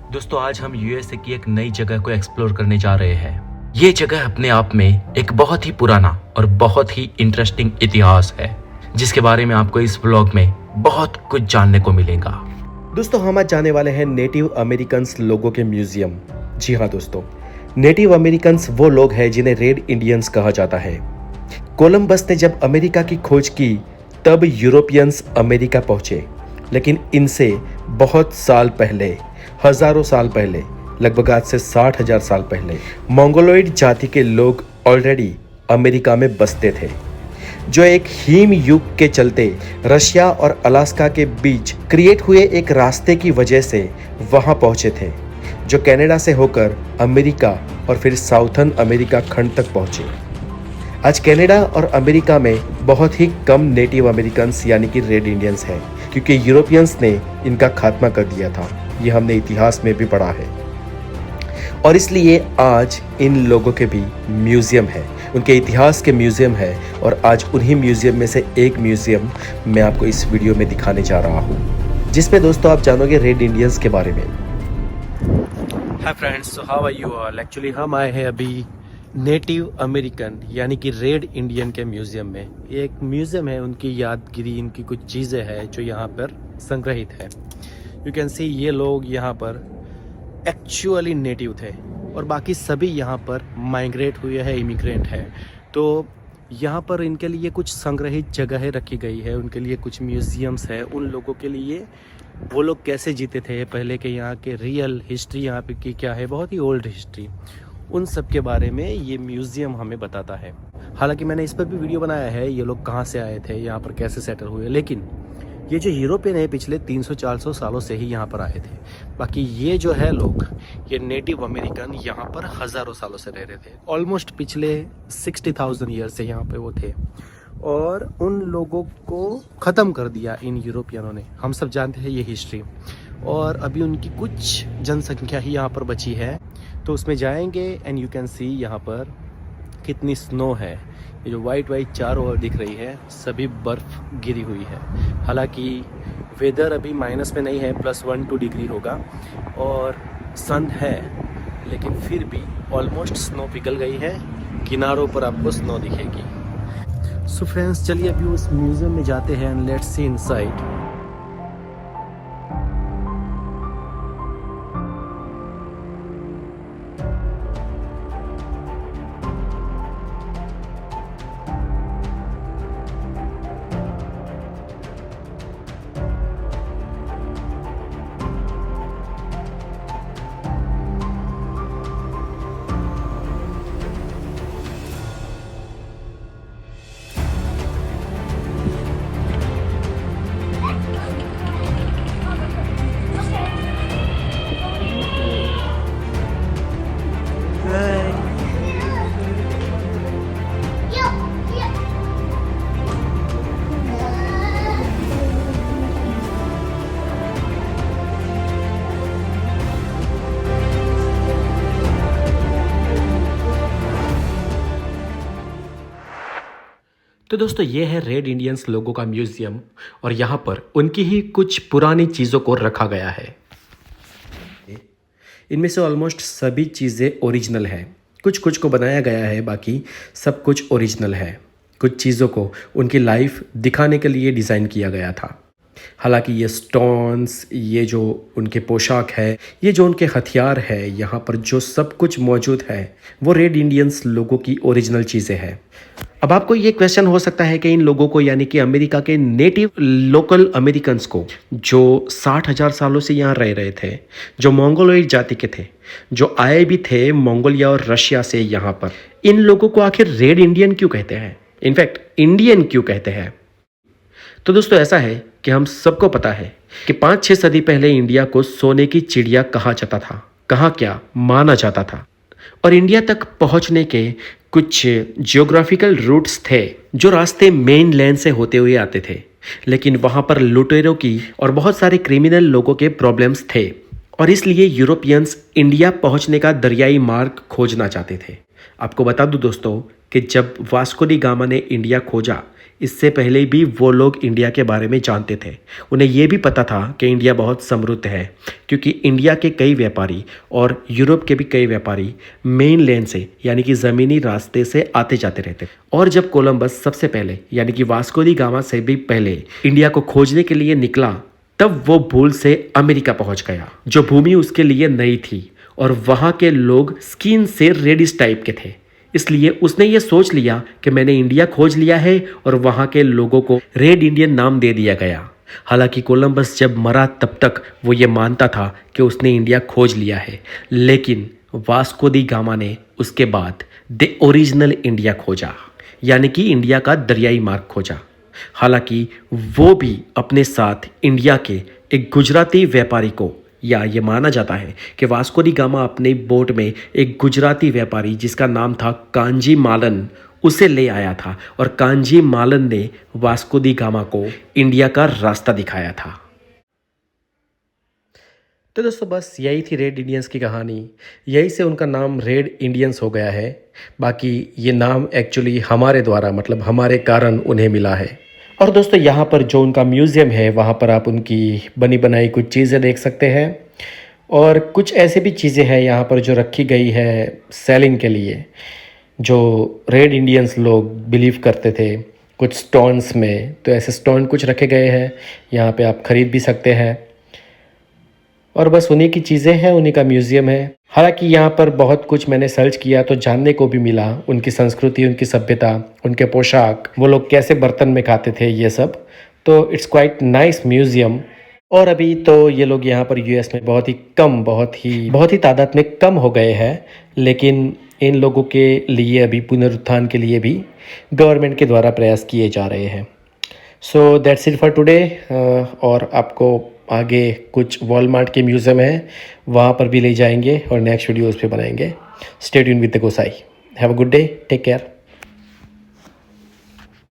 दोस्तों आज हम यूएसए की एक नई जगह को एक्सप्लोर करने जा रहे हैं। ये जगह अपने आप में एक बहुत ही पुराना और बहुत ही इंटरेस्टिंग इतिहास है, जिसके बारे में आपको इस व्लॉग में बहुत कुछ जानने को मिलेगा। दोस्तों हम आज जाने वाले हैं नेटिव अमेरिकन्स लोगों के म्यूजियम। जी हाँ दोस्तों, नेटिव अमेरिकन्स वो लोग हैं जिन्हें रेड इंडियंस कहा जाता है। कोलंबस ने जब अमेरिका की खोज की तब यूरोपियंस अमेरिका पहुंचे, लेकिन इनसे बहुत साल पहले, हजारों साल पहले, लगभग आज से 60,000 साल पहले मंगोलॉइड जाति के लोग ऑलरेडी अमेरिका में बसते थे, जो एक हिम युग के चलते रशिया और अलास्का के बीच क्रिएट हुए एक रास्ते की वजह से वहां पहुंचे थे, जो कनाडा से होकर अमेरिका और फिर साउथर्न अमेरिका खंड तक पहुंचे। आज कनाडा और अमेरिका में बहुत ही कम नेटिव अमेरिकन्स यानी कि रेड इंडियंस हैं, क्योंकि यूरोपियंस ने इनका खात्मा कर दिया था। ये हमने इतिहास में भी पढ़ा है और इसलिए आज इन लोगों के भी म्यूजियम है, उनके इतिहास के म्यूजियम है। और आज उन्हीं म्यूजियम में से एक म्यूजियम मैं आपको इस वीडियो में दिखाने जा रहा हूँ, जिसमें दोस्तों आप जानोगे रेड इंडियंस के बारे में। Hi friends, so how are you all? Actually हम आए हैं अभी नेटिव अमेरिकन यानी कि रेड इंडियन के म्यूजियम में। ये एक म्यूजियम है, उनकी यादगिरी, इनकी कुछ चीज़ें हैं जो यहाँ पर संग्रहित है। यू कैन सी ये लोग यहाँ पर एक्चुअली नेटिव थे और बाकी सभी यहाँ पर माइग्रेट हुए हैं, इमिग्रेंट है। तो यहाँ पर इनके लिए कुछ संग्रहित जगहें रखी गई है, उनके लिए कुछ म्यूजियम्स है, उन लोगों के लिए वो लोग कैसे जीते थे पहले के, यहाँ के रियल हिस्ट्री यहाँ पे की क्या है, बहुत ही ओल्ड हिस्ट्री, उन सब के बारे में ये म्यूज़ियम हमें बताता है। हालांकि मैंने इस पर भी वीडियो बनाया है, ये लोग कहाँ से आए थे, यहाँ पर कैसे सेटल हुए, लेकिन ये जो यूरोपियन है पिछले 300-400 सालों से ही यहाँ पर आए थे। बाकी ये जो है लोग, ये नेटिव अमेरिकन यहाँ पर हज़ारों सालों से रह रहे थे। ऑलमोस्ट पिछले 60,000 ईयर से यहाँ पे वो थे और उन लोगों को ख़त्म कर दिया इन यूरोपियनों ने। हम सब जानते हैं ये हिस्ट्री। और अभी उनकी कुछ जनसंख्या ही यहाँ पर बची है, तो उसमें जाएंगे एंड यू कैन सी यहाँ पर कितनी स्नो है। ये जो वाइट चारों ओर दिख रही है, सभी बर्फ़ गिरी हुई है। हालांकि वेदर अभी माइनस में नहीं है, +1-2 डिग्री होगा और सन है, लेकिन फिर भी ऑलमोस्ट स्नो पिघल गई है। किनारों पर आपको स्नो दिखेगी। सो फ्रेंड्स, चलिए अभी उस म्यूज़ियम में जाते हैं एंड लेट्स सी इनसाइड। तो दोस्तों ये है रेड इंडियंस लोगों का म्यूजियम और यहाँ पर उनकी ही कुछ पुरानी चीज़ों को रखा गया है। इनमें से ऑलमोस्ट सभी चीज़ें ओरिजिनल है, कुछ कुछ को बनाया गया है, बाकी सब कुछ ओरिजिनल है। कुछ चीज़ों को उनकी लाइफ दिखाने के लिए डिज़ाइन किया गया था। हालांकि ये स्टोन्स, ये जो उनके पोशाक है, ये जो उनके हथियार है, यहाँ पर जो सब कुछ मौजूद है, वो रेड इंडियंस लोगों की ओरिजिनल चीज़ें हैं। अब आपको ये क्वेश्चन हो सकता है कि इन लोगों को यानी कि अमेरिका के नेटिव लोकल अमेरिकन्स को, जो 60,000 सालों से यहाँ रह रहे थे, जो मंगोलॉइड जाति के थे, जो आए भी थे मंगोलिया और रशिया से यहाँ पर, इन लोगों को आखिर रेड इंडियन क्यों कहते हैं, इनफैक्ट इंडियन क्यों कहते हैं? तो दोस्तों ऐसा है कि हम सबको पता है कि 5-6 सदी पहले इंडिया को सोने की चिड़िया कहा जाता था, कहा क्या माना जाता था। और इंडिया तक पहुंचने के कुछ जियोग्राफिकल रूट्स थे, जो रास्ते मेन लैंड से होते हुए आते थे, लेकिन वहां पर लुटेरों की और बहुत सारे क्रिमिनल लोगों के प्रॉब्लम्स थे और इसलिए यूरोपियंस इंडिया पहुंचने का दरियाई मार्ग खोजना चाहते थे। आपको बता दूं दोस्तों कि जब वास्को डी गामा ने इंडिया खोजा, इससे पहले भी वो लोग इंडिया के बारे में जानते थे। उन्हें ये भी पता था कि इंडिया बहुत समृद्ध है, क्योंकि इंडिया के कई व्यापारी और यूरोप के भी कई व्यापारी मेन लैंड से यानी कि ज़मीनी रास्ते से आते जाते रहते। और जब कोलंबस सबसे पहले यानी कि वास्को डी गामा से भी पहले इंडिया को खोजने के लिए निकला, तब वो भूल से अमेरिका पहुंच गया, जो भूमि उसके लिए नई थी और वहाँ के लोग स्किन से रेडिश टाइप के थे। इसलिए उसने ये सोच लिया कि मैंने इंडिया खोज लिया है और वहाँ के लोगों को रेड इंडियन नाम दे दिया गया। हालांकि कोलंबस जब मरा तब तक वो ये मानता था कि उसने इंडिया खोज लिया है, लेकिन वास्को दी गामा ने उसके बाद द ओरिजिनल इंडिया खोजा, यानी कि इंडिया का दरियाई मार्ग खोजा। हालांकि वो भी अपने साथ इंडिया के एक गुजराती व्यापारी को, या ये माना जाता है कि वास्को डी गामा अपने बोट में एक गुजराती व्यापारी जिसका नाम था कांजी मालन, उसे ले आया था और कांजी मालन ने वास्को डी गामा को इंडिया का रास्ता दिखाया था। तो दोस्तों बस यही थी रेड इंडियंस की कहानी। यही से उनका नाम रेड इंडियंस हो गया है। बाकी ये नाम एक्चुअली हमारे द्वारा, मतलब हमारे कारण उन्हें मिला है। और दोस्तों यहाँ पर जो उनका म्यूज़ियम है, वहाँ पर आप उनकी बनी बनाई कुछ चीज़ें देख सकते हैं और कुछ ऐसी भी चीज़ें हैं यहाँ पर जो रखी गई है सेलिंग के लिए, जो रेड इंडियंस लोग बिलीव करते थे कुछ स्टोन्स में। तो ऐसे स्टोन कुछ रखे गए हैं, यहाँ पे आप ख़रीद भी सकते हैं। और बस उन्हीं की चीज़ें हैं, उन्हीं का म्यूज़ियम है। हालांकि यहाँ पर बहुत कुछ मैंने सर्च किया तो जानने को भी मिला, उनकी संस्कृति, उनकी सभ्यता, उनके पोशाक, वो लोग कैसे बर्तन में खाते थे, ये सब। तो इट्स क्वाइट नाइस म्यूज़ियम। और अभी तो ये लोग यहाँ पर यूएस में बहुत ही तादाद में कम हो गए हैं, लेकिन इन लोगों के लिए अभी पुनरुत्थान के लिए भी गवर्नमेंट के द्वारा प्रयास किए जा रहे हैं। So that's it for today. और आपको आगे कुछ वॉलमार्ट के म्यूज़ियम है, वहाँ पर भी ले जाएंगे और नेक्स्ट वीडियोस पे बनाएंगे। Stay tuned with the Gosai. Have a good day, take care.